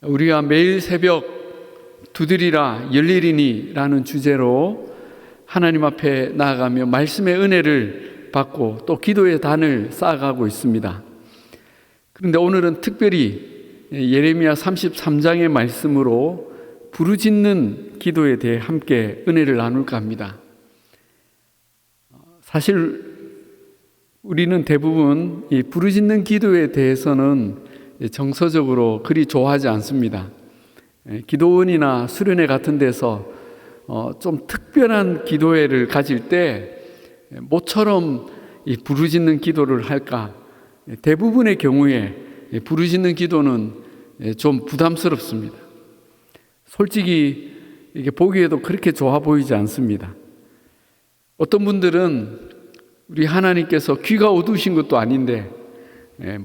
우리가 매일 새벽 두드리라 열리리니 라는 주제로 하나님 앞에 나아가며 말씀의 은혜를 받고 또 기도의 단을 쌓아가고 있습니다. 그런데 오늘은 특별히 예레미야 33장의 말씀으로 부르짖는 기도에 대해 함께 은혜를 나눌까 합니다. 사실 우리는 대부분 이 부르짖는 기도에 대해서는 정서적으로 그리 좋아하지 않습니다. 기도원이나 수련회 같은 데서 좀 특별한 기도회를 가질 때 모처럼 이 부르짖는 기도를 할까? 대부분의 경우에 부르짖는 기도는 좀 부담스럽습니다. 솔직히 이게 보기에도 그렇게 좋아 보이지 않습니다. 어떤 분들은 우리 하나님께서 귀가 어두우신 것도 아닌데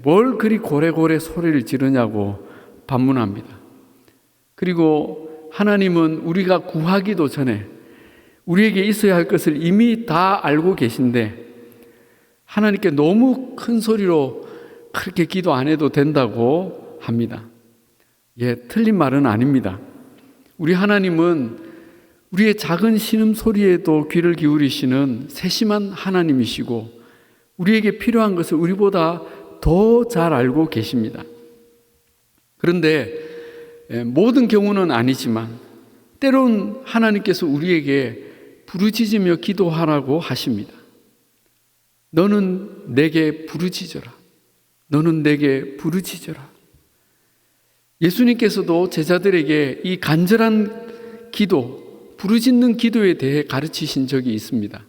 뭘 그리 고래고래 소리를 지르냐고 반문합니다. 그리고 하나님은 우리가 구하기도 전에 우리에게 있어야 할 것을 이미 다 알고 계신데 하나님께 너무 큰 소리로 그렇게 기도 안 해도 된다고 합니다. 틀린 말은 아닙니다. 우리 하나님은 우리의 작은 신음소리에도 귀를 기울이시는 세심한 하나님이시고 우리에게 필요한 것을 우리보다 더 잘 알고 계십니다. 그런데 모든 경우는 아니지만 때론 하나님께서 우리에게 부르짖으며 기도하라고 하십니다. 너는 내게 부르짖어라. 너는 내게 부르짖어라. 예수님께서도 제자들에게 이 간절한 기도, 부르짖는 기도에 대해 가르치신 적이 있습니다.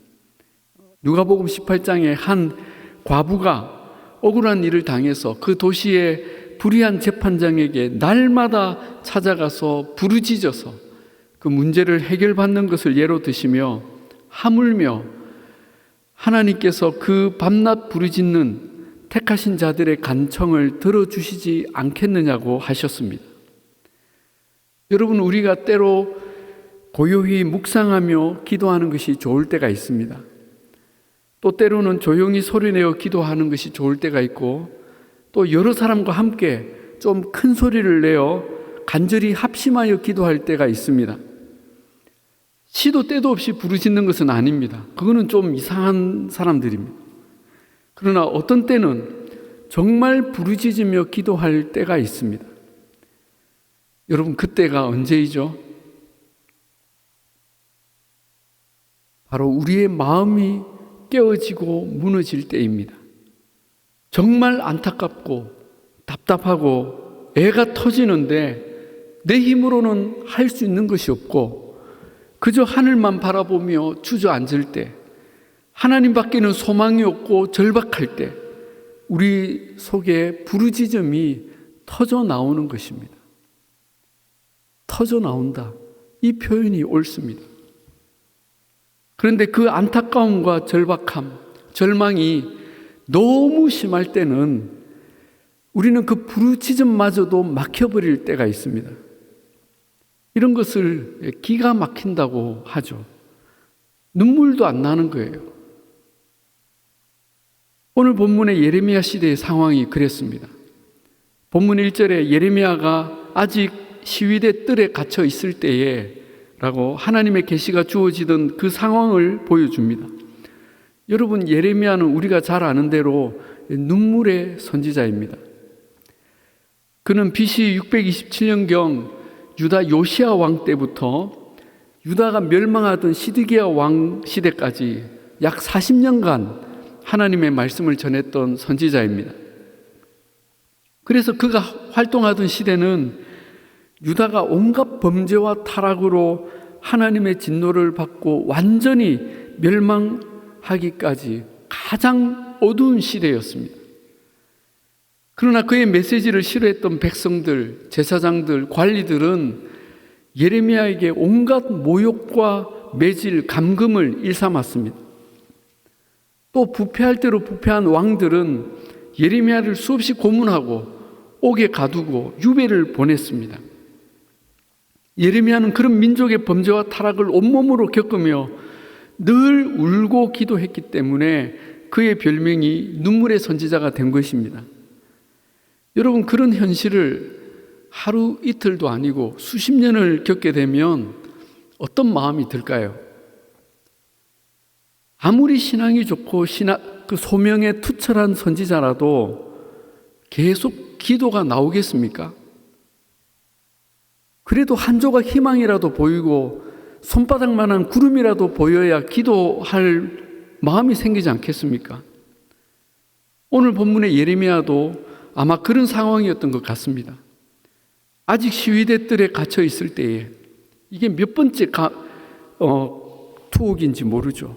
누가복음 18장에 한 과부가 억울한 일을 당해서 그 도시의 불의한 재판장에게 날마다 찾아가서 부르짖어서 그 문제를 해결받는 것을 예로 드시며 하물며 하나님께서 그 밤낮 부르짖는 택하신 자들의 간청을 들어주시지 않겠느냐고 하셨습니다. 여러분, 우리가 때로 고요히 묵상하며 기도하는 것이 좋을 때가 있습니다. 또 때로는 조용히 소리내어 기도하는 것이 좋을 때가 있고 또 여러 사람과 함께 좀 큰 소리를 내어 간절히 합심하여 기도할 때가 있습니다. 시도 때도 없이 부르짖는 것은 아닙니다. 그거는 좀 이상한 사람들입니다. 그러나 어떤 때는 정말 부르짖으며 기도할 때가 있습니다. 여러분, 그때가 언제이죠? 바로 우리의 마음이 깨어지고 무너질 때입니다. 정말 안타깝고 답답하고 애가 터지는데 내 힘으로는 할 수 있는 것이 없고 그저 하늘만 바라보며 주저앉을 때, 하나님밖에는 소망이 없고 절박할 때 우리 속에 부르짖음이 터져 나오는 것입니다. 터져 나온다. 이 표현이 옳습니다. 그런데 그 안타까움과 절박함, 절망이 너무 심할 때는 우리는 그 부르짖음마저도 막혀버릴 때가 있습니다. 이런 것을 기가 막힌다고 하죠. 눈물도 안 나는 거예요. 오늘 본문의 예레미야 시대의 상황이 그랬습니다. 본문 1절에 예레미야가 아직 시위대 뜰에 갇혀 있을 때에 라고 하나님의 계시가 주어지던 그 상황을 보여줍니다. 여러분, 예레미야는 우리가 잘 아는 대로 눈물의 선지자입니다. 그는 BC 627년경 유다 요시야 왕 때부터 유다가 멸망하던 시드기야 왕 시대까지 약 40년간 하나님의 말씀을 전했던 선지자입니다. 그래서 그가 활동하던 시대는 유다가 온갖 범죄와 타락으로 하나님의 진노를 받고 완전히 멸망하기까지 가장 어두운 시대였습니다. 그러나 그의 메시지를 싫어했던 백성들, 제사장들, 관리들은 예레미야에게 온갖 모욕과 매질, 감금을 일삼았습니다. 또 부패할 대로 부패한 왕들은 예레미야를 수없이 고문하고 옥에 가두고 유배를 보냈습니다. 예레미야는 그런 민족의 범죄와 타락을 온몸으로 겪으며 늘 울고 기도했기 때문에 그의 별명이 눈물의 선지자가 된 것입니다. 여러분, 그런 현실을 하루 이틀도 아니고 수십 년을 겪게 되면 어떤 마음이 들까요? 아무리 신앙이 좋고 그 소명에 투철한 선지자라도 계속 기도가 나오겠습니까? 그래도 한 조각 희망이라도 보이고 손바닥만한 구름이라도 보여야 기도할 마음이 생기지 않겠습니까? 오늘 본문의 예레미야도 아마 그런 상황이었던 것 같습니다. 아직 시위대 뜰에 갇혀 있을 때에 이게 몇 번째 투옥인지 모르죠.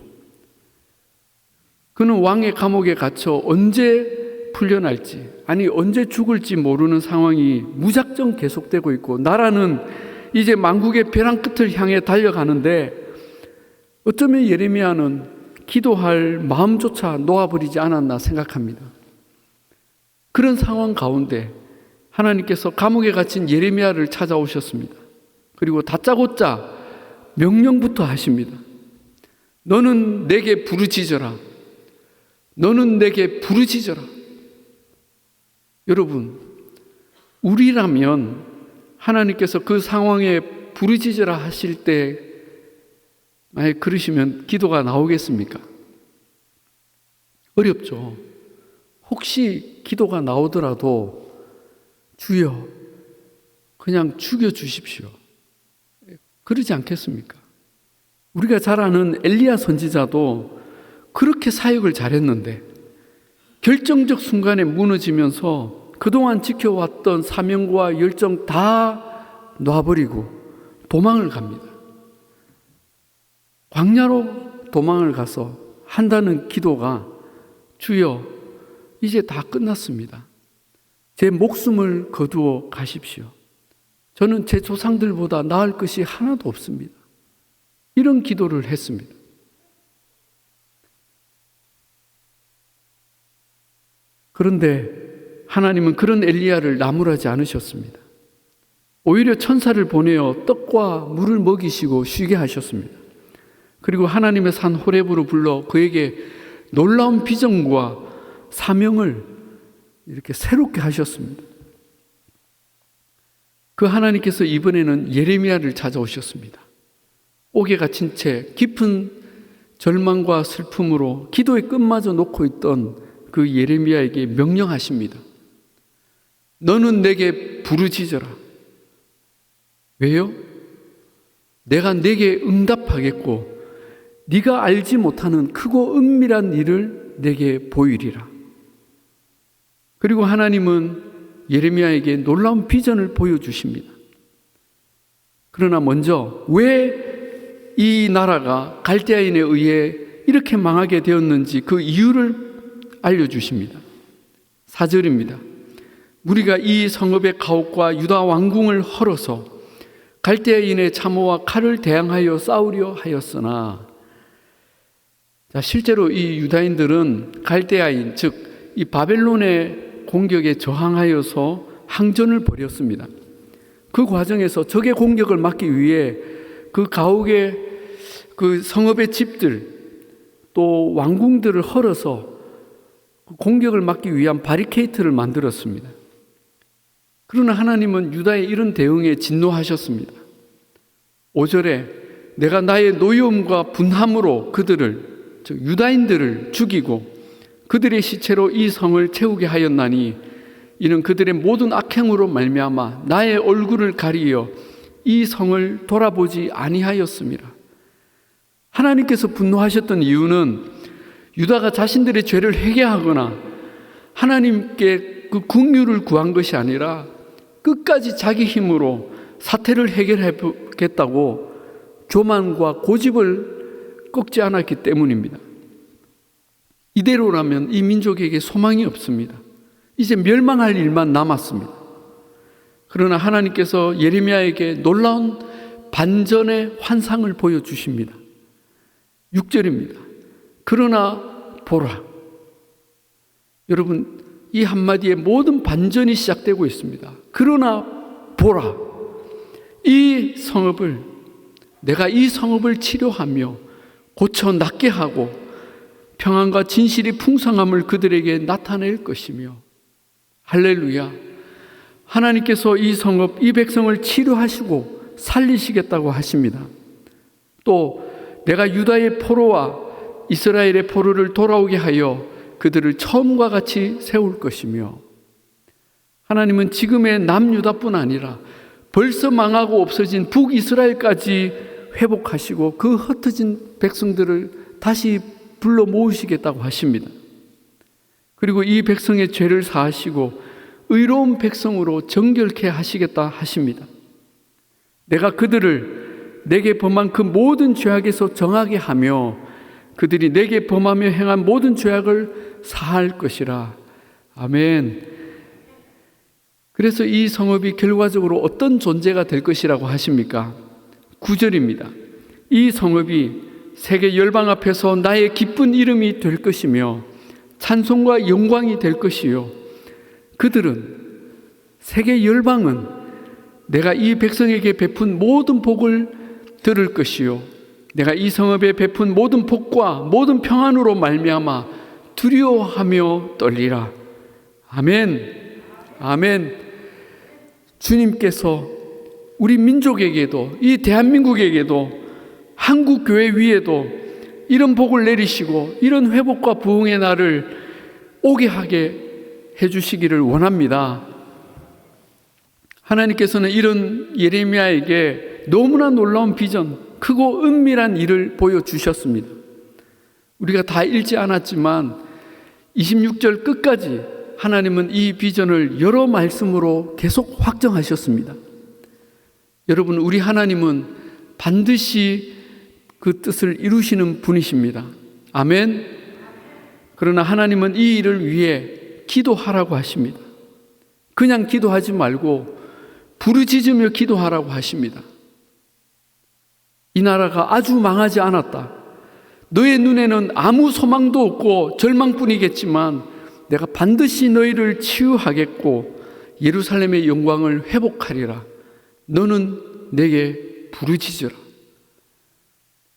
그는 왕의 감옥에 갇혀 언제 풀려날지, 아니 언제 죽을지 모르는 상황이 무작정 계속되고 있고, 나라는 이제 만국의 벼랑 끝을 향해 달려가는데 어쩌면 예레미야는 기도할 마음조차 놓아버리지 않았나 생각합니다. 그런 상황 가운데 하나님께서 감옥에 갇힌 예레미야를 찾아오셨습니다. 그리고 다짜고짜 명령부터 하십니다. 너는 내게 부르짖어라. 너는 내게 부르짖어라. 여러분, 우리라면 하나님께서 그 상황에 부르짖어라 하실 때 만약 그러시면 기도가 나오겠습니까? 어렵죠. 혹시 기도가 나오더라도 주여 그냥 죽여주십시오. 그러지 않겠습니까? 우리가 잘 아는 엘리야 선지자도 그렇게 사역을 잘했는데 결정적 순간에 무너지면서 그동안 지켜왔던 사명과 열정 다 놔버리고 도망을 갑니다. 광야로 도망을 가서 한다는 기도가 주여 이제 다 끝났습니다. 제 목숨을 거두어 가십시오. 저는 제 조상들보다 나을 것이 하나도 없습니다. 이런 기도를 했습니다. 그런데 하나님은 그런 엘리야를 나무라지 않으셨습니다. 오히려 천사를 보내어 떡과 물을 먹이시고 쉬게 하셨습니다. 그리고 하나님의 산 호렙으로 불러 그에게 놀라운 비전과 사명을 이렇게 새롭게 하셨습니다. 그 하나님께서 이번에는 예레미야를 찾아오셨습니다. 옥에 갇힌 채 깊은 절망과 슬픔으로 기도의 끝마저 놓고 있던 그 예레미야에게 명령하십니다. 너는 내게 부르짖어라. 왜요? 내가 내게 응답하겠고 네가 알지 못하는 크고 은밀한 일을 내게 보이리라. 그리고 하나님은 예레미야에게 놀라운 비전을 보여주십니다. 그러나 먼저 왜 이 나라가 갈대아인에 의해 이렇게 망하게 되었는지 그 이유를 알려주십니다. 4절입니다. 우리가 이 성읍의 가옥과 유다 왕궁을 헐어서 갈대아인의 참호와 칼을 대항하여 싸우려 하였으나, 자, 실제로 이 유다인들은 갈대아인, 즉 이 바벨론의 공격에 저항하여서 항전을 벌였습니다. 그 과정에서 적의 공격을 막기 위해 그 가옥의 그 성읍의 집들 또 왕궁들을 헐어서 공격을 막기 위한 바리케이트를 만들었습니다. 그러나 하나님은 유다의 이런 대응에 진노하셨습니다. 5절에 내가 나의 노여움과 분함으로 그들을, 즉 유다인들을 죽이고 그들의 시체로 이 성을 채우게 하였나니 이는 그들의 모든 악행으로 말미암아 나의 얼굴을 가리어 이 성을 돌아보지 아니하였음이라. 하나님께서 분노하셨던 이유는 유다가 자신들의 죄를 회개하거나 하나님께 그 긍휼을 구한 것이 아니라 끝까지 자기 힘으로 사태를 해결해 보겠다고 교만과 고집을 꺾지 않았기 때문입니다. 이대로라면 이 민족에게 소망이 없습니다. 이제 멸망할 일만 남았습니다. 그러나 하나님께서 예레미야에게 놀라운 반전의 환상을 보여주십니다. 6절입니다. 그러나 보라. 여러분, 이 한마디에 모든 반전이 시작되고 있습니다. 그러나 보라. 내가 이 성읍을 치료하며 고쳐 낫게 하고 평안과 진실이 풍성함을 그들에게 나타낼 것이며, 할렐루야. 하나님께서 이 성읍, 이 백성을 치료하시고 살리시겠다고 하십니다. 또 내가 유다의 포로와 이스라엘의 포로를 돌아오게 하여 그들을 처음과 같이 세울 것이며, 하나님은 지금의 남유다뿐 아니라 벌써 망하고 없어진 북이스라엘까지 회복하시고 그 흩어진 백성들을 다시 불러 모으시겠다고 하십니다. 그리고 이 백성의 죄를 사하시고 의로운 백성으로 정결케 하시겠다 하십니다. 내가 그들을 내게 범한 그 모든 죄악에서 정하게 하며 그들이 내게 범하며 행한 모든 죄악을 사할 것이라. 아멘. 그래서 이 성읍이 결과적으로 어떤 존재가 될 것이라고 하십니까? 9절입니다. 이 성읍이 세계 열방 앞에서 나의 기쁜 이름이 될 것이며 찬송과 영광이 될 것이요, 그들은, 세계 열방은 내가 이 백성에게 베푼 모든 복을 들을 것이요, 내가 이 성읍에 베푼 모든 복과 모든 평안으로 말미암아 두려워하며 떨리라. 아멘. 아멘. 주님께서 우리 민족에게도, 이 대한민국에게도, 한국 교회 위에도 이런 복을 내리시고 이런 회복과 부흥의 날을 오게 하게 해주시기를 원합니다. 하나님께서는 이런 예레미야에게 너무나 놀라운 비전, 크고 은밀한 일을 보여주셨습니다. 우리가 다 읽지 않았지만 26절 끝까지 하나님은 이 비전을 여러 말씀으로 계속 확정하셨습니다. 여러분, 우리 하나님은 반드시 그 뜻을 이루시는 분이십니다. 아멘. 그러나 하나님은 이 일을 위해 기도하라고 하십니다. 그냥 기도하지 말고 부르짖으며 기도하라고 하십니다. 이 나라가 아주 망하지 않았다. 너의 눈에는 아무 소망도 없고 절망뿐이겠지만 내가 반드시 너희를 치유하겠고 예루살렘의 영광을 회복하리라. 너는 내게 부르짖으라.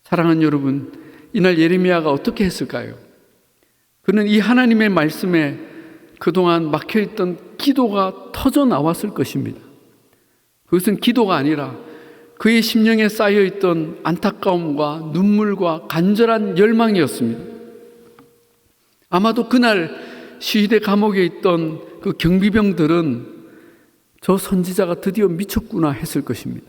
사랑하는 여러분, 이날 예레미야가 어떻게 했을까요? 그는 이 하나님의 말씀에 그동안 막혀있던 기도가 터져 나왔을 것입니다. 그것은 기도가 아니라 그의 심령에 쌓여있던 안타까움과 눈물과 간절한 열망이었습니다. 아마도 그날 시위대 감옥에 있던 그 경비병들은 저 선지자가 드디어 미쳤구나 했을 것입니다.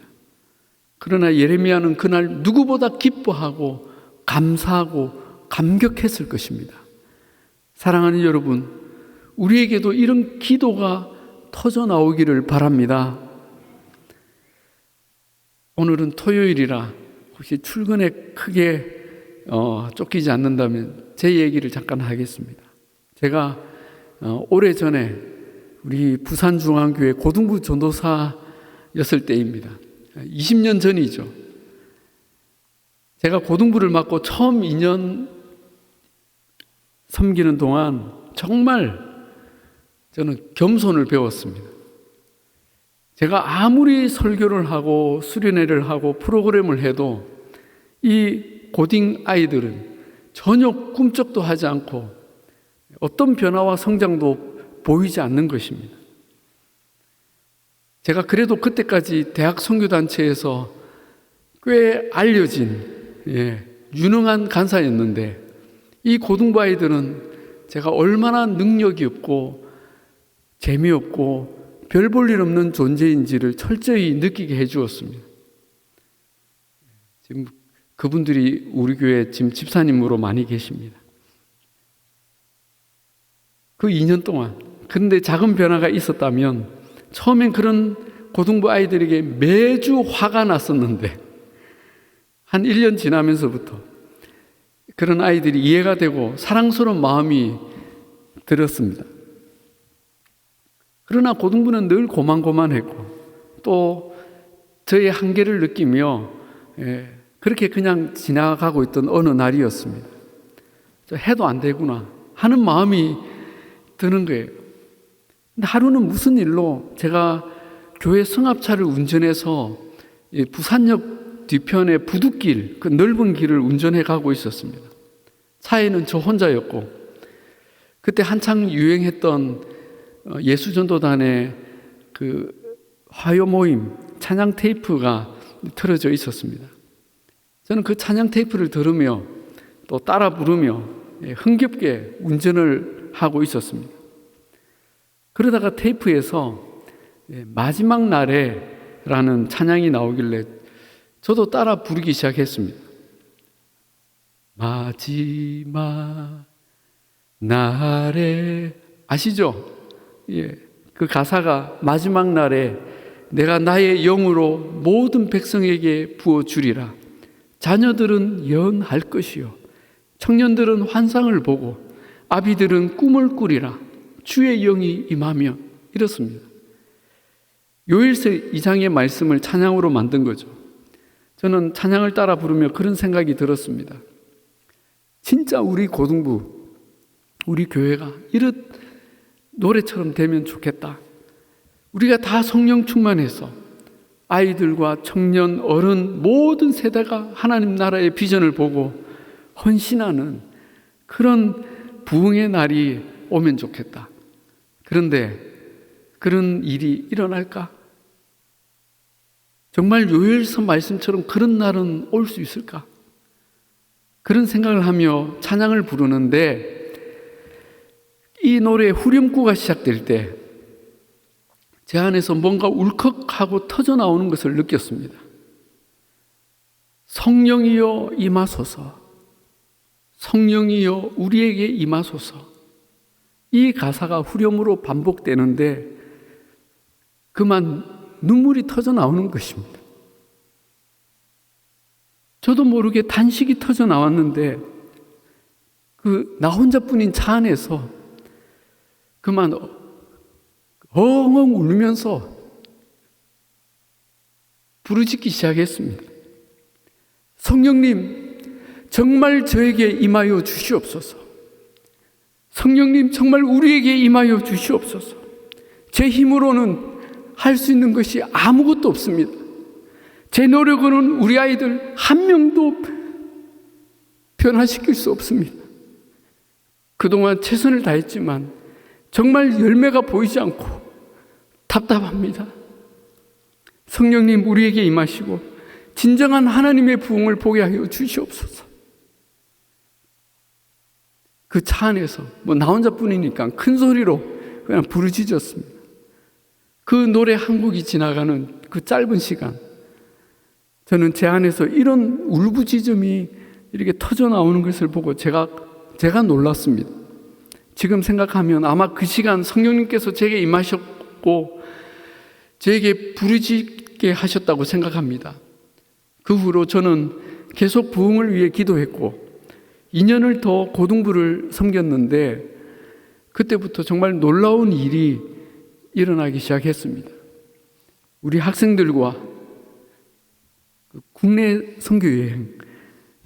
그러나 예레미야는 그날 누구보다 기뻐하고 감사하고 감격했을 것입니다. 사랑하는 여러분, 우리에게도 이런 기도가 터져 나오기를 바랍니다. 오늘은 토요일이라 혹시 출근에 크게 쫓기지 않는다면 제 얘기를 잠깐 하겠습니다. 제가 오래전에 우리 부산중앙교회 고등부 전도사였을 때입니다. 20년 전이죠. 제가 고등부를 맡고 처음 2년 섬기는 동안 정말 저는 겸손을 배웠습니다. 제가 아무리 설교를 하고 수련회를 하고 프로그램을 해도 이 고딩 아이들은 전혀 꿈쩍도 하지 않고 어떤 변화와 성장도 보이지 않는 것입니다. 제가 그래도 그때까지 대학 선교단체에서 꽤 알려진 유능한 간사였는데 이 고등부 아이들은 제가 얼마나 능력이 없고 재미없고 별 볼 일 없는 존재인지를 철저히 느끼게 해주었습니다. 지금 그분들이 우리 교회 지금 집사님으로 많이 계십니다. 그 2년 동안, 그런데 작은 변화가 있었다면 처음엔 그런 고등부 아이들에게 매주 화가 났었는데 한 1년 지나면서부터 그런 아이들이 이해가 되고 사랑스러운 마음이 들었습니다. 그러나 고등부는 늘 고만고만했고 또 저의 한계를 느끼며 그렇게 그냥 지나가고 있던 어느 날이었습니다. 해도 안 되구나 하는 마음이 드는 거예요. 근데 하루는 무슨 일로 제가 교회 승합차를 운전해서 부산역 뒤편의 부둣길, 그 넓은 길을 운전해 가고 있었습니다. 차에는 저 혼자였고 그때 한창 유행했던 예수전도단의 화요 모임 찬양 테이프가 틀어져 있었습니다. 저는 그 찬양 테이프를 들으며 또 따라 부르며 흥겹게 운전을 하고 있었습니다. 그러다가 테이프에서 마지막 날에라는 찬양이 나오길래 저도 따라 부르기 시작했습니다. 마지막 날에, 아시죠? 그 가사가 마지막 날에 내가 나의 영으로 모든 백성에게 부어주리라. 자녀들은 예언할 것이요 청년들은 환상을 보고 아비들은 꿈을 꾸리라. 주의 영이 임하며, 이렇습니다. 요일서 2장의 말씀을 찬양으로 만든 거죠. 저는 찬양을 따라 부르며 그런 생각이 들었습니다. 진짜 우리 고등부, 우리 교회가 이런 노래처럼 되면 좋겠다. 우리가 다 성령 충만해서 아이들과 청년, 어른 모든 세대가 하나님 나라의 비전을 보고 헌신하는 그런 부흥의 날이 오면 좋겠다. 그런데 그런 일이 일어날까? 정말 요엘서 말씀처럼 그런 날은 올 수 있을까? 그런 생각을 하며 찬양을 부르는데 이 노래의 후렴구가 시작될 때 제 안에서 뭔가 울컥하고 터져 나오는 것을 느꼈습니다. 성령이여 임하소서, 성령이여 우리에게 임하소서. 이 가사가 후렴으로 반복되는데 그만 눈물이 터져 나오는 것입니다. 저도 모르게 단식이 터져 나왔는데 나 혼자뿐인 차 안에서 그만 엉엉 울면서 부르짖기 시작했습니다. 성령님, 정말 저에게 임하여 주시옵소서. 성령님, 정말 우리에게 임하여 주시옵소서. 제 힘으로는 할 수 있는 것이 아무것도 없습니다. 제 노력으로는 우리 아이들 한 명도 변화시킬 수 없습니다. 그동안 최선을 다했지만 정말 열매가 보이지 않고 답답합니다. 성령님, 우리에게 임하시고 진정한 하나님의 부흥을 보게 하여 주시옵소서. 그 차 안에서 나 혼자뿐이니까 큰 소리로 그냥 부르짖었습니다. 그 노래 한 곡이 지나가는 그 짧은 시간, 저는 제 안에서 이런 울부짖음이 이렇게 터져 나오는 것을 보고 제가 놀랐습니다. 지금 생각하면 아마 그 시간 성령님께서 제게 임하셨고 제게 부르짖게 하셨다고 생각합니다. 그 후로 저는 계속 부흥을 위해 기도했고 2년을 더 고등부를 섬겼는데 그때부터 정말 놀라운 일이 일어나기 시작했습니다. 우리 학생들과 국내 선교여행,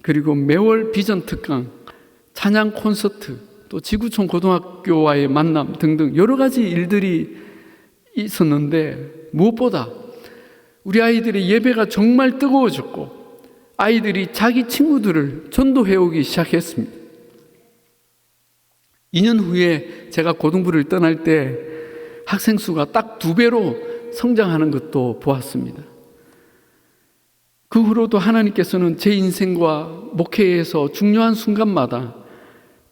그리고 매월 비전 특강, 찬양 콘서트, 또 지구촌 고등학교와의 만남 등등 여러 가지 일들이 있었는데 무엇보다 우리 아이들의 예배가 정말 뜨거워졌고 아이들이 자기 친구들을 전도해오기 시작했습니다. 2년 후에 제가 고등부를 떠날 때 학생 수가 딱 2배로 성장하는 것도 보았습니다. 그 후로도 하나님께서는 제 인생과 목회에서 중요한 순간마다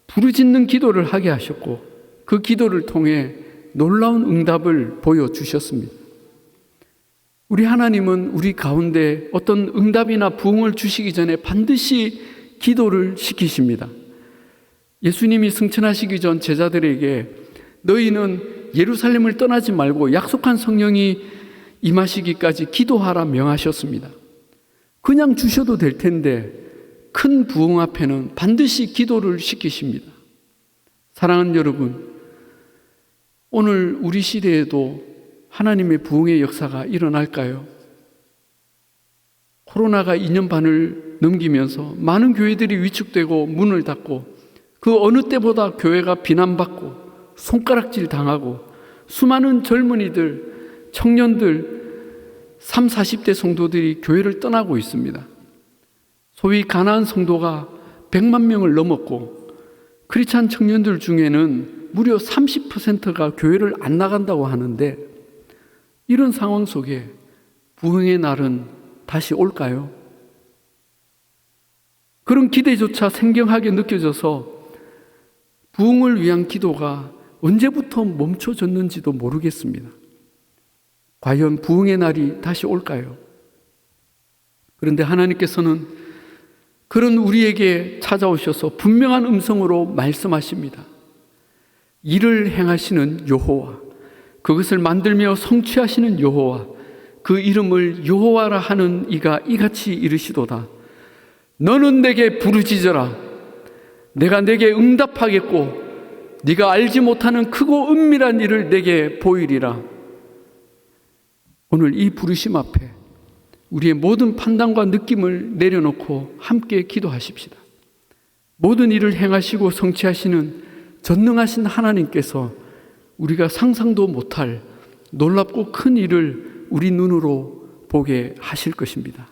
부르짖는 기도를 하게 하셨고 그 기도를 통해 놀라운 응답을 보여주셨습니다. 우리 하나님은 우리 가운데 어떤 응답이나 부흥을 주시기 전에 반드시 기도를 시키십니다. 예수님이 승천하시기 전 제자들에게 너희는 예루살렘을 떠나지 말고 약속한 성령이 임하시기까지 기도하라 명하셨습니다. 그냥 주셔도 될 텐데 큰 부흥 앞에는 반드시 기도를 시키십니다. 사랑하는 여러분, 오늘 우리 시대에도 하나님의 부흥의 역사가 일어날까요? 코로나가 2년 반을 넘기면서 많은 교회들이 위축되고 문을 닫고 그 어느 때보다 교회가 비난받고 손가락질 당하고 수많은 젊은이들, 청년들, 30, 40대 성도들이 교회를 떠나고 있습니다. 소위 가나안 성도가 100만 명을 넘었고 크리스찬 청년들 중에는 무려 30%가 교회를 안 나간다고 하는데 이런 상황 속에 부흥의 날은 다시 올까요? 그런 기대조차 생경하게 느껴져서 부흥을 위한 기도가 언제부터 멈춰졌는지도 모르겠습니다. 과연 부흥의 날이 다시 올까요? 그런데 하나님께서는 그런 우리에게 찾아오셔서 분명한 음성으로 말씀하십니다. 이를 행하시는 여호와, 그것을 만들며 성취하시는 여호와, 그 이름을 여호와라 하는 이가 이같이 이르시도다. 너는 내게 부르짖어라. 내가 내게 응답하겠고 네가 알지 못하는 크고 은밀한 일을 내게 보이리라. 오늘 이 부르심 앞에 우리의 모든 판단과 느낌을 내려놓고 함께 기도하십시다. 모든 일을 행하시고 성취하시는 전능하신 하나님께서 우리가 상상도 못할 놀랍고 큰 일을 우리 눈으로 보게 하실 것입니다.